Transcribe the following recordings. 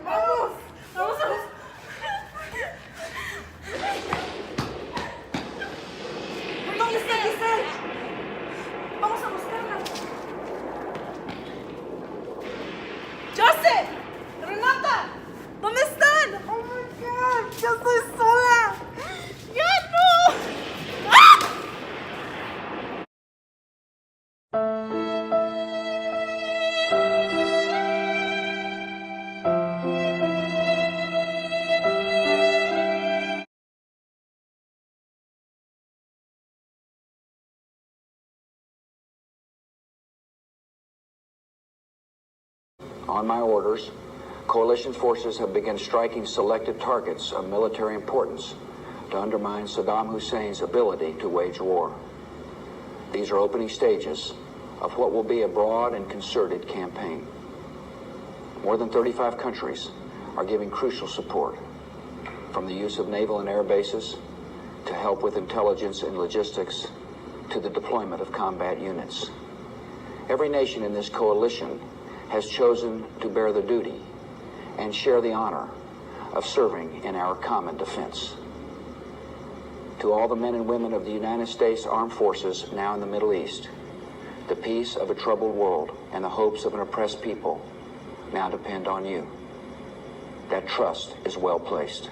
Vamos, vamos a buscar. ¿Dónde está Giselle? Vamos a buscarla. Joseph, Renata, ¿dónde están? Oh my God, ya estoy sola. Ya no. ¡Ah! On my orders, coalition forces have begun striking selected targets of military importance to undermine Saddam Hussein's ability to wage war. These are opening stages of what will be a broad and concerted campaign. More than 35 countries are giving crucial support, from the use of naval and air bases to help with intelligence and logistics to the deployment of combat units. Every nation in this coalition has chosen to bear the duty and share the honor of serving in our common defense. To all the men and women of the United States Armed Forces now in the Middle East, the peace of a troubled world and the hopes of an oppressed people now depend on you. That trust is well placed.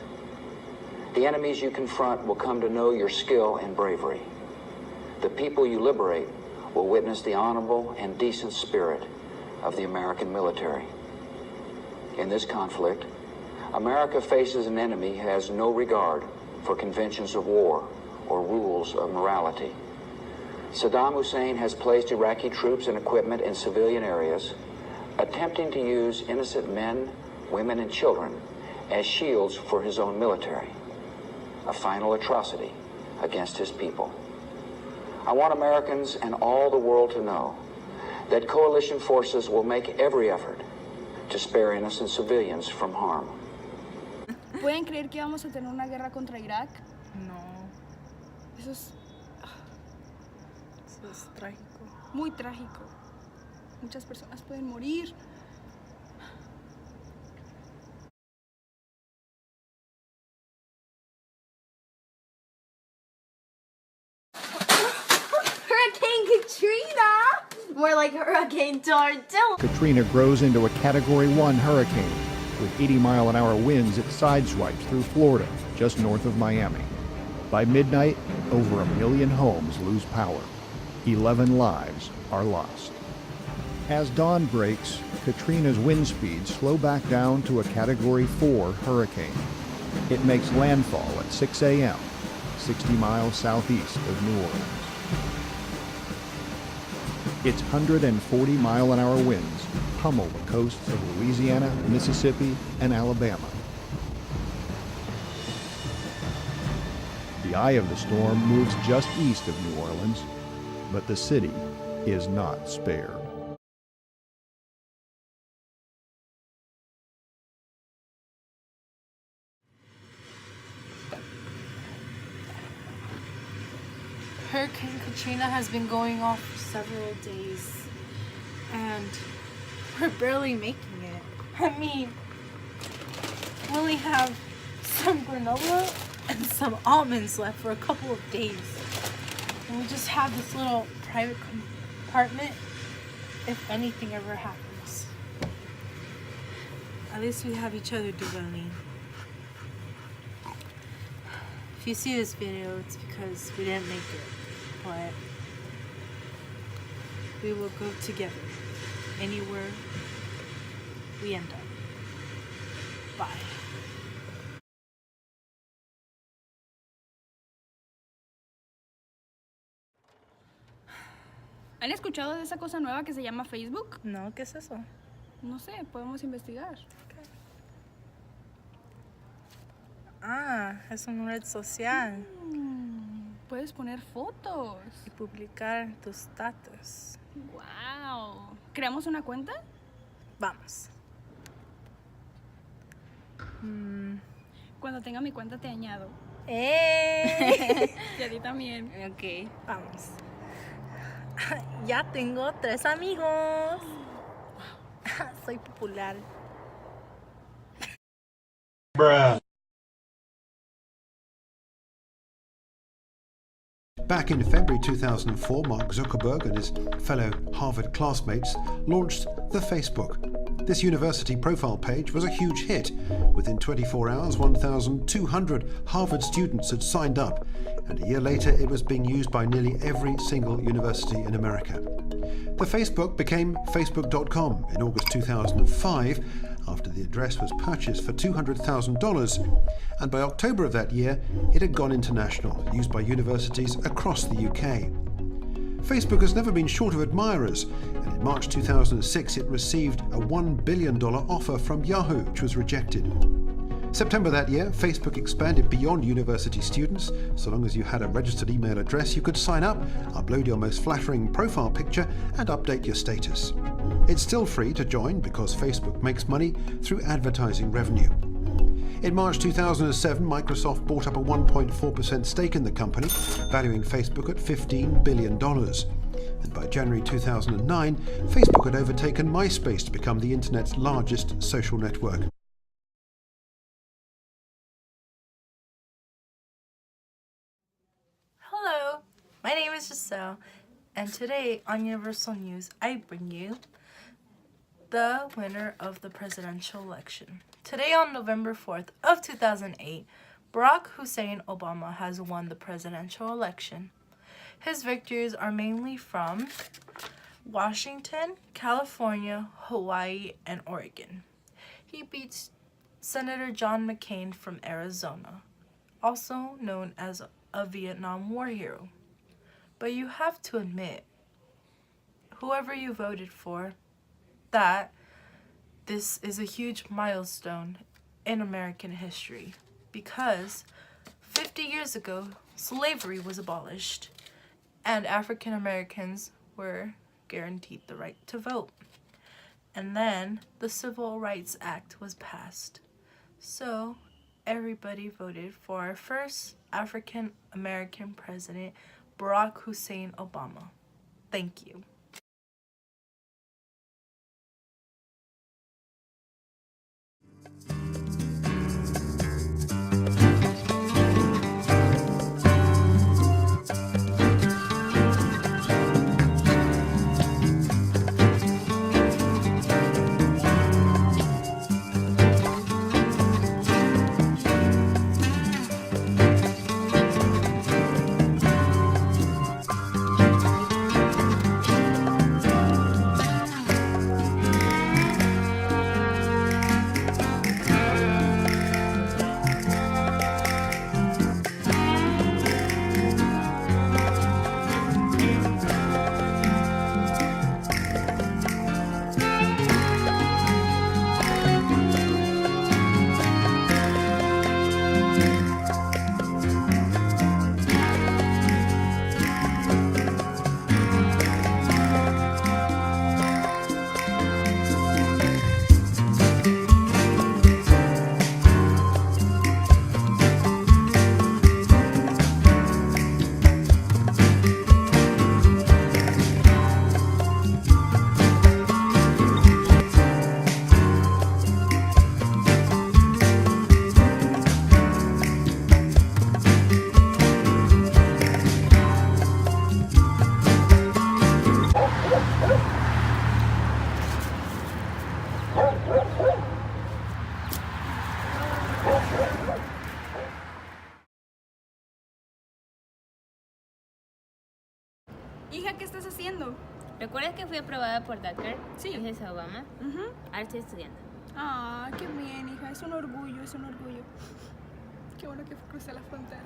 The enemies you confront will come to know your skill and bravery. The people you liberate will witness the honorable and decent spirit of the American military. In this conflict, America faces an enemy who has no regard for conventions of war or rules of morality. Saddam Hussein has placed Iraqi troops and equipment in civilian areas, attempting to use innocent men, women, and children as shields for his own military, a final atrocity against his people. I want Americans and all the world to know that coalition forces will make every effort to spare innocent civilians from harm. ¿Pueden creer que vamos a tener una guerra contra Irak? No, Eso es eso es trágico. muy trágico. Muchas personas pueden morir. Hurricane Katrina! More like Hurricane Tornado. Katrina grows into a Category 1 hurricane with 80-mile-an-hour winds. It sideswipes through Florida, just north of Miami. By midnight, over 1 million homes lose power. 11 lives are lost. As dawn breaks, Katrina's wind speeds slow back down to a Category 4 hurricane. It makes landfall at 6 a.m., 60 miles southeast of New Orleans. Its 140-mile-an-hour winds pummel the coasts of Louisiana, Mississippi, and Alabama. The eye of the storm moves just east of New Orleans, but the city is not spared. Hurricane Katrina has been going off for several days, and we're barely making it. I mean, we only have some granola and some almonds left for a couple of days. And we just have this little private compartment if anything ever happens. At least we have each other, Duvalin. If you see this video, it's because we didn't make it, but we will go together anywhere we end up. Bye. ¿Han escuchado de esa cosa nueva que se llama Facebook? No, ¿qué es eso? No sé, podemos investigar. Ah, es una red social. Puedes poner fotos. Y publicar tus status. ¡Wow! ¿Creamos una cuenta? Vamos. Cuando tenga mi cuenta te añado. Y a ti también. Ok, vamos. Ya tengo 3 amigos. soy popular. Back in February 2004, Mark Zuckerberg and his fellow Harvard classmates launched the Facebook. This university profile page was a huge hit. Within 24 hours, 1,200 Harvard students had signed up, and a year later it was being used by nearly every single university in America. The Facebook became Facebook.com in August 2005, after the address was purchased for $200,000, and by October of that year it had gone international, used by universities across the UK. Facebook has never been short of admirers, and in March 2006 it received a $1 billion offer from Yahoo, which was rejected. September that year, Facebook expanded beyond university students. So long as you had a registered email address, you could sign up, upload your most flattering profile picture, and update your status. It's still free to join because Facebook makes money through advertising revenue. In March 2007, Microsoft bought up a 1.4% stake in the company, valuing Facebook at $15 billion. And by January 2009, Facebook had overtaken MySpace to become the internet's largest social network. Hello, my name is Giselle, and today on Universal News, I bring you the winner of the presidential election. Today on November 4th of 2008, Barack Hussein Obama has won the presidential election. His victories are mainly from Washington, California, Hawaii, and Oregon. He beats Senator John McCain from Arizona, also known as a Vietnam War hero. But you have to admit, whoever you voted for, that this is a huge milestone in American history because 50 years ago, slavery was abolished and African Americans were guaranteed the right to vote. And then the Civil Rights Act was passed. So everybody voted for our first African American president, Barack Hussein Obama. Thank you. Hija, ¿qué estás haciendo? ¿Recuerdas que fui aprobada por Tucker? Sí. Gracias a Obama. Ahora estoy estudiando. Ah, qué bien, hija. Es un orgullo, es un orgullo. Qué bueno que crucé la frontera.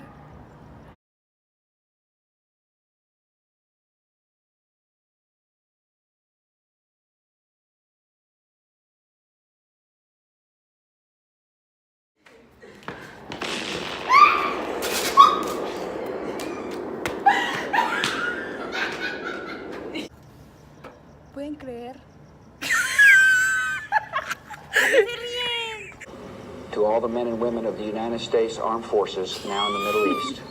¿Pueden creer? To all the men and women of the United States Armed Forces now in the Middle East,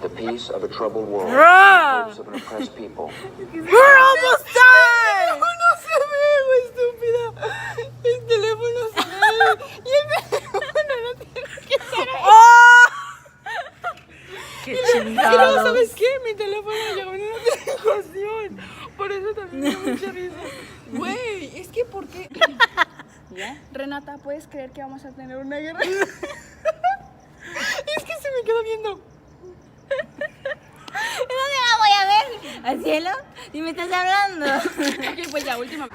the peace of a troubled world, the hopes of an oppressed people. We're almost done! No se ve, estúpida. Pero, ¿sabes qué? Mi teléfono llegó en una notificación. Por eso también me dio mucha risa. Güey, es que ¿por qué? ¿Ya? Renata, ¿puedes creer que vamos a tener una guerra? Es Es que se me quedó viendo. ¿Dónde la voy a ver? ¿Al cielo? ¿Y me estás hablando? Ok, pues ya, última.